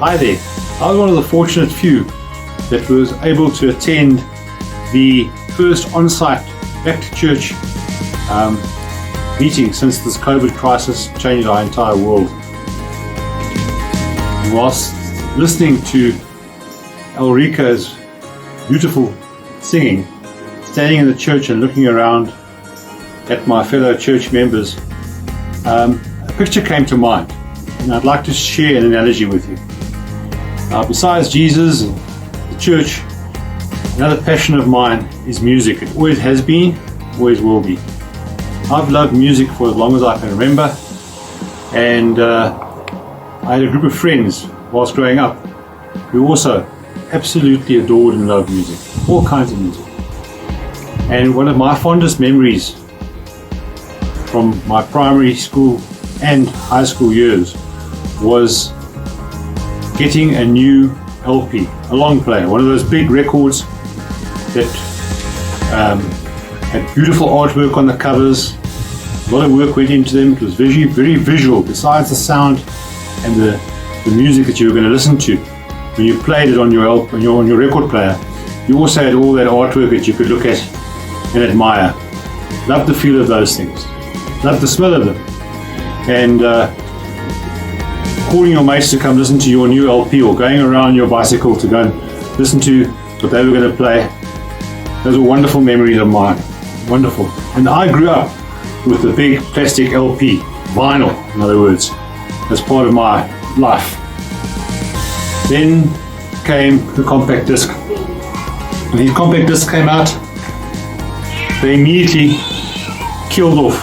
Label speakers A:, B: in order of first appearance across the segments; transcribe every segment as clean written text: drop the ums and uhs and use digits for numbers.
A: Hi there. I was one of the fortunate few that was able to attend the first on-site back to church meeting since this COVID crisis changed our entire world. And whilst listening to Ulrika's beautiful singing, standing in the church and looking around at my fellow church members, a picture came to mind, and I'd like to share an analogy with you. Besides Jesus and the church, another passion of mine is music. It always has been, always will be. I've loved music for as long as I can remember, and I had a group of friends whilst growing up who also absolutely adored and loved music, all kinds of music. And one of my fondest memories from my primary school and high school years was getting a new LP, a long player, one of those big records that had beautiful artwork on the covers. A lot of work went into them. It was very, very visual. Besides the sound and the music that you were going to listen to, when you played it on your record player, you also had all that artwork that you could look at and admire. Loved the feel of those things. Loved the smell of them. And calling your mates to come listen to your new LP, or going around your bicycle to go and listen to what they were going to play. Those were wonderful memories of mine. Wonderful. And I grew up with the big plastic LP, vinyl, in other words, as part of my life. Then came the compact disc. When these compact discs came out, they immediately killed off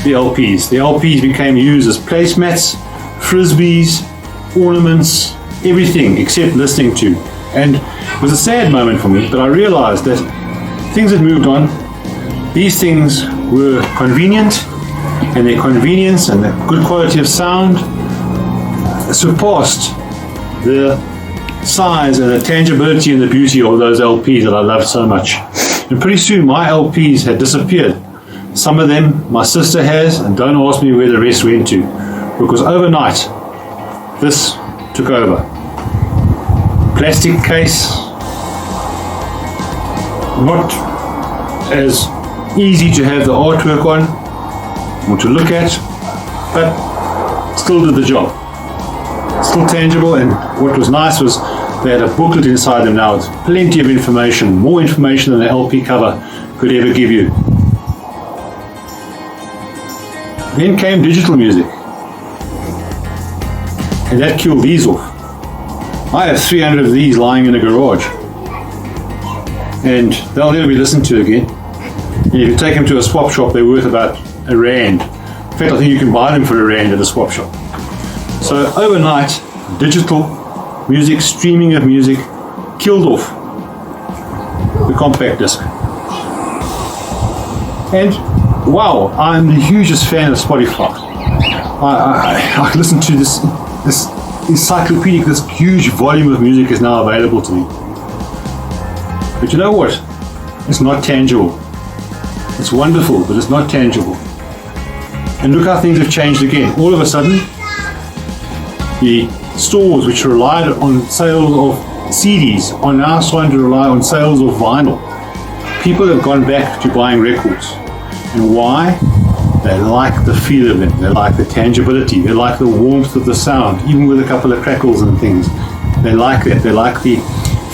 A: the LPs. The LPs became used as placemats, frisbees, ornaments, everything except listening to. And it was a sad moment for me, but I realized that things had moved on. These things were convenient, and their convenience and the good quality of sound surpassed the size and the tangibility and the beauty of those LPs that I loved so much. And pretty soon my LPs had disappeared. Some of them my sister has, and don't ask me where the rest went to, because overnight this took over. Plastic case, not as easy to have the artwork on or to look at, but still did the job. Still tangible, and what was nice was they had a booklet inside them now with plenty of information, more information than the LP cover could ever give you. Then came digital music, and that killed these off. I have 300 of these lying in a garage, and they'll never be listened to again. And if you take them to a swap shop, they're worth about R1. In fact, I think you can buy them for R1 at a swap shop. So overnight, digital music, streaming of music, killed off the compact disc. And wow, I'm the hugest fan of Spotify. I listen to this encyclopedic, this huge volume of music is now available to me. But you know what? It's not tangible. It's wonderful, but it's not tangible. And look how things have changed again. All of a sudden, the stores which relied on sales of CDs are now starting to rely on sales of vinyl. People have gone back to buying records. And why? They like the feel of it. They like the tangibility. They like the warmth of the sound, even with a couple of crackles and things. They like that. They like the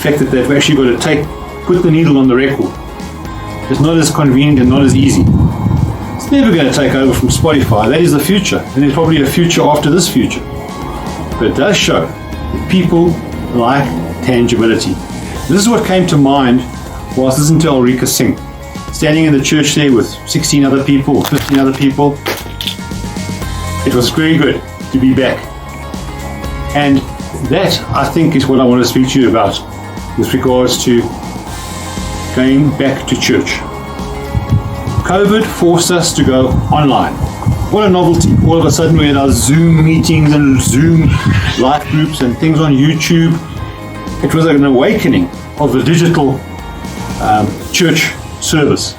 A: fact that they've actually got to put the needle on the record. It's not as convenient and not as easy. It's never going to take over from Spotify. That is the future. And there's probably a future after this future. But it does show that people like tangibility. This is what came to mind whilst listening to Ulrika sing. Standing in the church there with 16 other people or 15 other people. It was very good to be back. And that, I think, is what I want to speak to you about with regards to going back to church. COVID forced us to go online. What a novelty. All of a sudden we had our Zoom meetings and Zoom live groups and things on YouTube. It was an awakening of the digital church service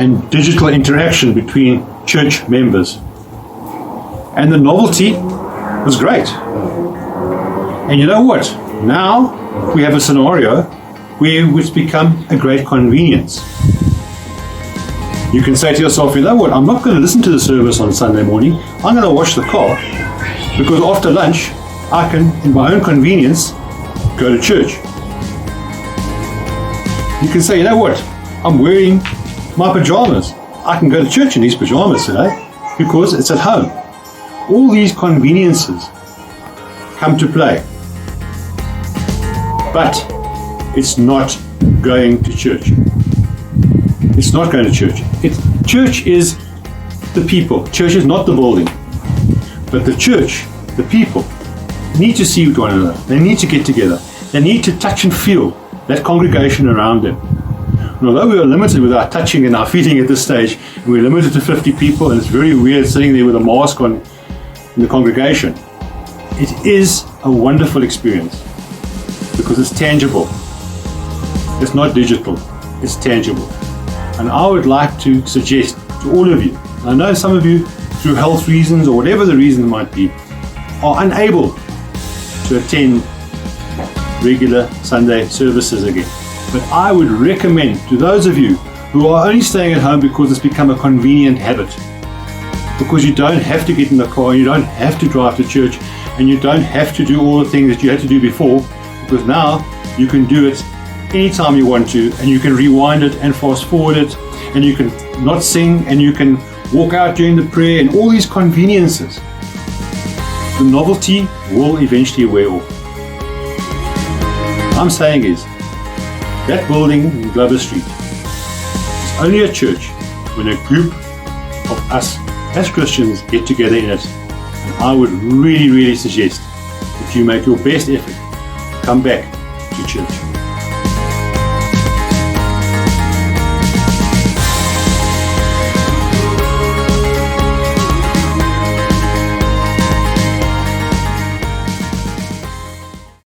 A: and digital interaction between church members. And the novelty was great. And you know what? Now we have a scenario where it's become a great convenience. You can say to yourself, you know what, I'm not going to listen to the service on Sunday morning. I'm going to wash the car, because after lunch I can, in my own convenience, go to church. You can say, you know what, I'm wearing my pajamas. I can go to church in these pajamas today because it's at home. All these conveniences come to play. But it's not going to church. It's not going to church. Church is the people. Church is not the building. But the church, the people, need to see one another. They need to get together. They need to touch and feel that congregation around them. And although we are limited with our touching and our feeling at this stage, and we're limited to 50 people, and it's very weird sitting there with a mask on in the congregation, it is a wonderful experience because it's tangible. It's not digital, it's tangible. And I would like to suggest to all of you, I know some of you, through health reasons or whatever the reason might be, are unable to attend regular Sunday services again. But I would recommend to those of you who are only staying at home because it's become a convenient habit, because you don't have to get in the car, and you don't have to drive to church, and you don't have to do all the things that you had to do before, because now you can do it anytime you want to, and you can rewind it and fast forward it, and you can not sing, and you can walk out during the prayer, and all these conveniences. The novelty will eventually wear off. What I'm saying is, that building in Glover Street is only a church when a group of us as Christians get together in it. And I would really, really suggest that you make your best effort to come back to church.